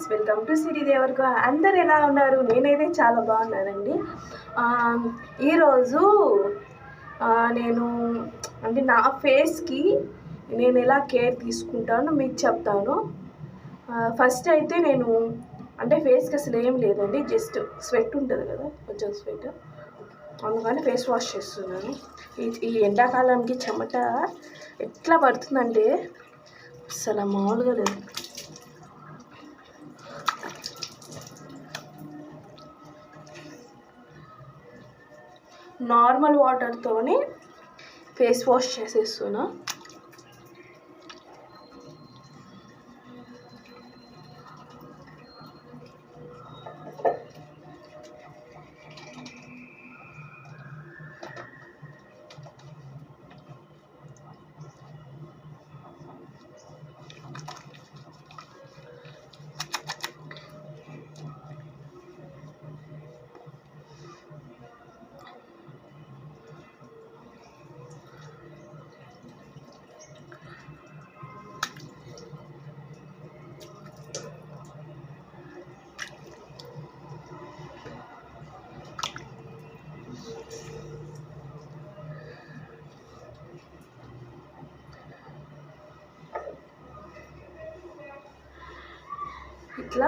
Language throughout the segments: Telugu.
ఫ్రెండ్స్, వెల్కమ్ టు సిరి దేవరకు. అందరు ఎలా ఉన్నారు? నేనైతే చాలా బాగున్నానండి. ఈరోజు నేను అంటే నా ఫేస్కి నేను ఎలా కేర్ తీసుకుంటానో మీకు చెప్తాను. ఫస్ట్ అయితే నేను అంటే ఫేస్కి అసలు ఏం లేదండి, జస్ట్ స్వెట్ ఉంటుంది కదా, కొంచెం స్వెట్, అందుకని ఫేస్ వాష్ చేస్తున్నాను. ఈ ఎండాకాలానికి చెమట ఎట్లా పడుతుందంటే అసలు మామూలుగా లేదు. నార్మల్ వాటర్తోనే ఫేస్ వాష్ చేసేస్తున్నా. ఇట్లా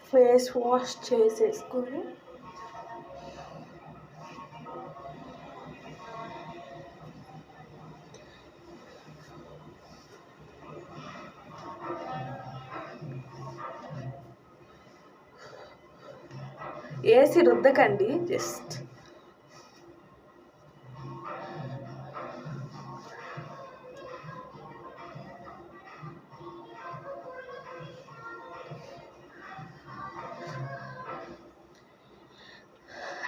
ఫేస్ వాష్ చేసేసుకొని వేసి రుద్దకండి, జస్ట్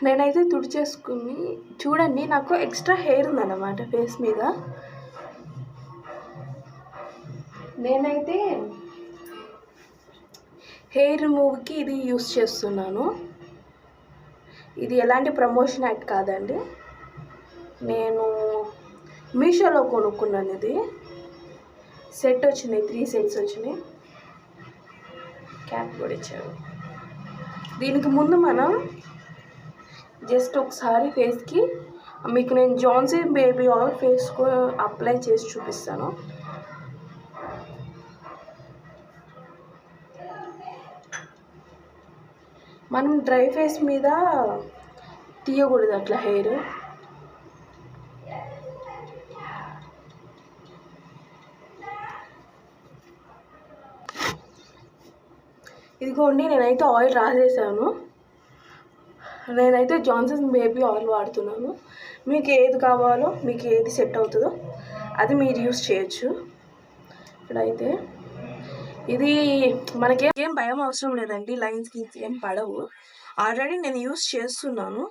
నేనైతే తుడిచేసుకుని చూడండి, నాకు ఎక్స్ట్రా హెయిర్ ఉందన్నమాట ఫేస్ మీద. నేనైతే హెయిర్ రిమూవ్కి ఇది యూస్ చేస్తున్నాను. ఇది ఎలాంటి ప్రమోషన్ యాడ్ కాదండి, నేను మీషోలో కొనుక్కున్నాను. ఇది సెట్ వచ్చినాయి, 3 సెట్స్ వచ్చినాయి. క్యాప్ కూడా ఇచ్చారు. దీనికి ముందు మనం జస్ట్ ఒకసారి ఫేస్కి మీకు నేను జాన్సన్ బేబీ ఆయిల్ ఫేస్కు అప్లై చేసి చూపిస్తాను. మనం డ్రై ఫేస్ మీద తీయకూడదు అట్లా హెయిర్. ఇదిగోండి, నేనైతే ఆయిల్ రాసేసాను. నేనైతే జాన్సన్ బేబీ ఆయిల్ వాడుతున్నాను. మీకు ఏది కావాలో, మీకు ఏది సెట్ అవుతుందో అది మీరు యూస్ చేయొచ్చు. ఇప్పుడైతే ఇది మనకేం భయం అవసరం లేదండి, లైన్స్కి ఏం పడవు. ఆల్రెడీ నేను యూస్ చేస్తున్నాను.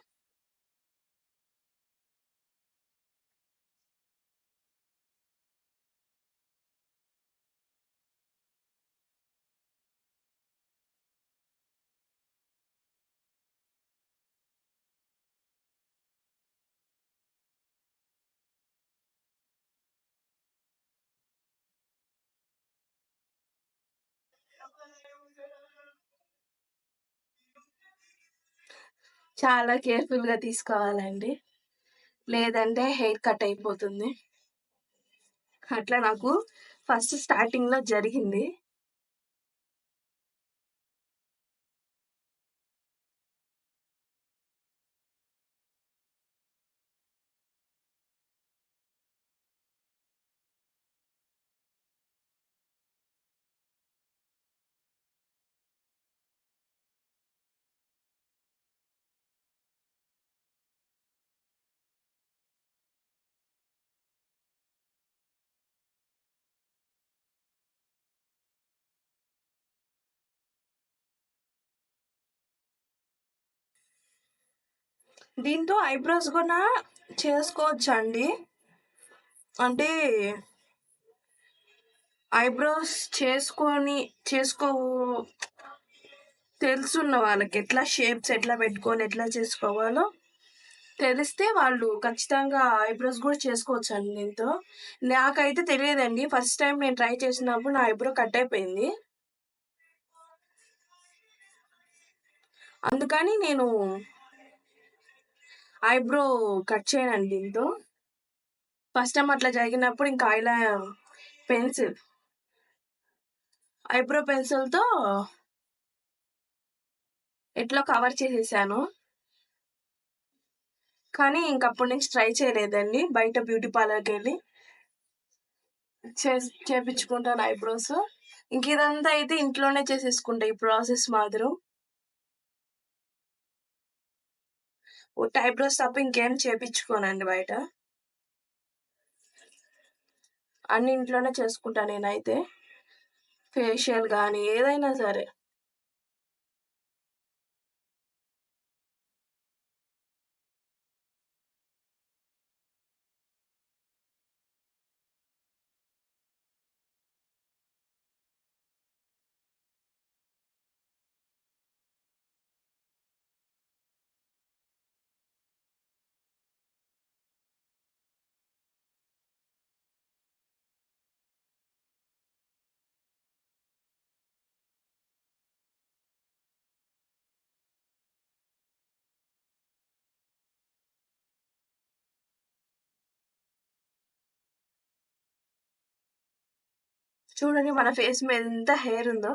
చాలా కేర్ఫుల్గా తీసుకోవాలండి, లేదంటే హెయిర్ కట్ అయిపోతుంది. అట్లా నాకు ఫస్ట్ స్టార్టింగ్లో జరిగింది. దీంతో ఐబ్రోస్ కూడా చేసుకోవచ్చు అండి. అంటే ఐబ్రోస్ తెలుసున్న వాళ్ళకి ఎట్లా షేప్స్ ఎట్లా పెట్టుకొని ఎట్లా చేసుకోవాలో తెలిస్తే వాళ్ళు ఖచ్చితంగా ఐబ్రోస్ గూడా చేసుకోవచ్చండి దీంతో. నాకైతే తెలియదండి. ఫస్ట్ టైమ్ నేను ట్రై చేసినప్పుడు నా ఐబ్రో కట్ అయిపోయింది. అందుకని నేను ఐబ్రో కట్ చేయనండి దీంతో. ఫస్ట్ టైమ్ అట్లా జరిగినప్పుడు ఇంకా పెన్సిల్ ఐబ్రో పెన్సిల్‌తో ఎట్లో కవర్ చేసేసాను. కానీ ఇంకప్పటి నుంచి ట్రై చేయలేదండి. బయట బ్యూటీ పార్లర్‌కెళ్ళి చేపించుకుంటాను ఐబ్రోస్. ఇంక ఇదంతా అయితే ఇంట్లోనే చేసేసుకుంటా ఈ ప్రాసెస్ మాత్రం. ఉత్త ఐబ్రోస్ తప్ప ఇంకేం చేపించుకోనండి బయట. అన్నీ ఇంట్లోనే చేసుకుంటా నేనైతే. ఫేషియల్ గానీ ఏదైనా సరే. చూడండి మన ఫేస్ మీద ఎంత హెయిర్ ఉందో.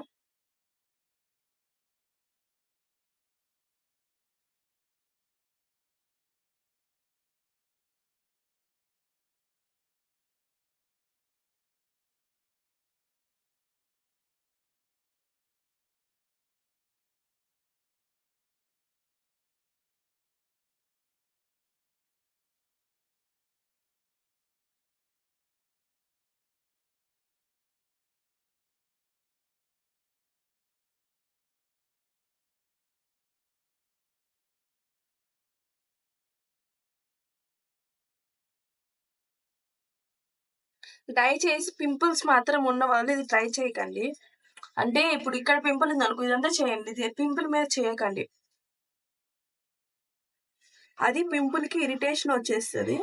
దయచేసి పింపుల్స్ మాత్రం ఉన్నవాళ్ళు ఇది ట్రై చేయకండి. అంటే ఇప్పుడు ఇక్కడ పింపుల్ ఉందనుకో ఇదంతా చేయండి. ఇది పింపుల్ మీద చేయకండి. అది పింపుల్‌కి ఇరిటేషన్ వచ్చేస్తది.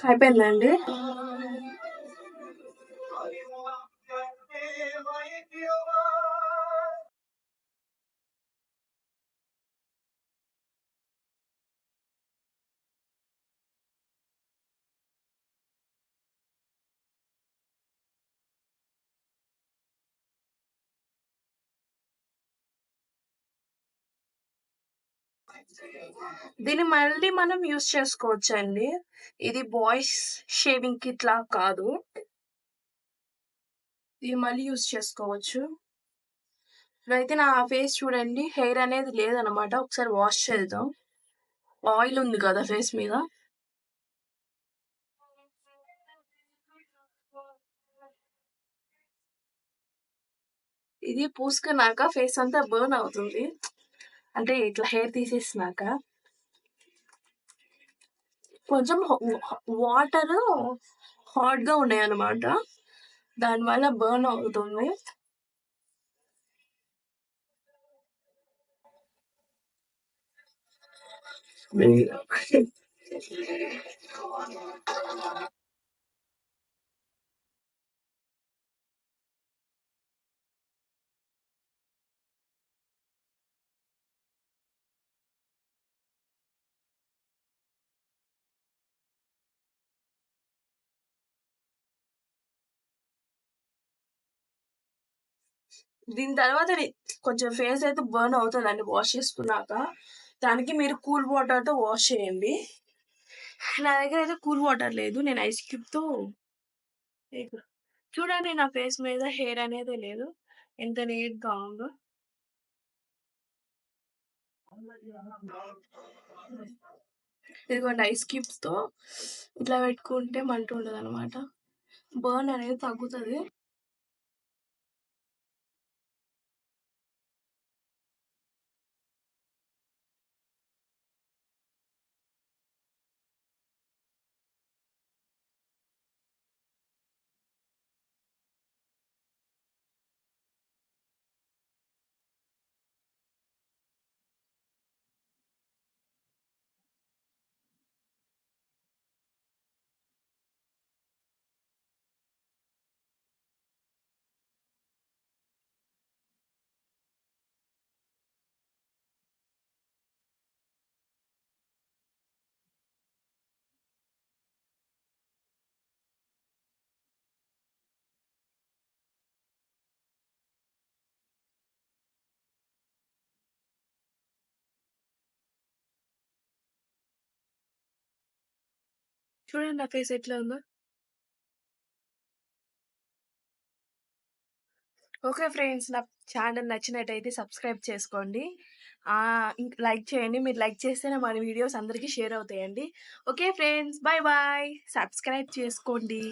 అయిపోయిందండి. దీన్ని మళ్ళీ మనం యూజ్ చేసుకోవచ్చండి. ఇది బాయ్స్ షేవింగ్ కిట్ లాగా కాదు. ఇది మళ్ళీ యూజ్ చేసుకోవచ్చు. ఇప్పుడైతే నా ఫేస్ చూడండి హెయిర్ అనేది లేదనమాట. ఒకసారి వాష్ చేద్దాం. ఆయిల్ ఉంది కదా ఫేస్ మీద. ఇది పూసుకున్నాక ఫేస్ అంతా బర్న్ అవుతుంది. అంటే ఇట్లా హెయిర్ తీసేసినాక. కొంచెం వాటరు హాట్‌గా ఉన్నాయన్నమాట. దానివల్ల బర్న్ అవుతుంది. దీని తర్వాత కొంచెం ఫేస్ అయితే బర్న్ అవుతుందండి వాష్ చేసుకున్నాక. దానికి మీరు కూల్ వాటర్తో వాష్ చేయండి. నా దగ్గర అయితే కూల్ వాటర్ లేదు. నేను ఐస్ క్యూబ్తో చూడండి, నా ఫేస్ మీద హెయిర్ అనేది లేదు, ఎంత నీట్గా ఉందో. ఇదిగోండి, ఐస్ క్యూబ్స్తో ఇట్లా పెట్టుకుంటే మంట ఉండదు అనమాట, బర్న్ అనేది తగ్గుతుంది. చూడండి నా ఫేస్ ఎట్లా ఉందో. ఓకే ఫ్రెండ్స్, నా ఛానల్ నచ్చినట్టయితే సబ్స్క్రైబ్ చేసుకోండి. లైక్ చేయండి. మీరు లైక్ చేస్తేనే మన వీడియోస్ అందరికీ షేర్ అవుతాయండి. Okay friends, bye bye. Subscribe చేసుకోండి.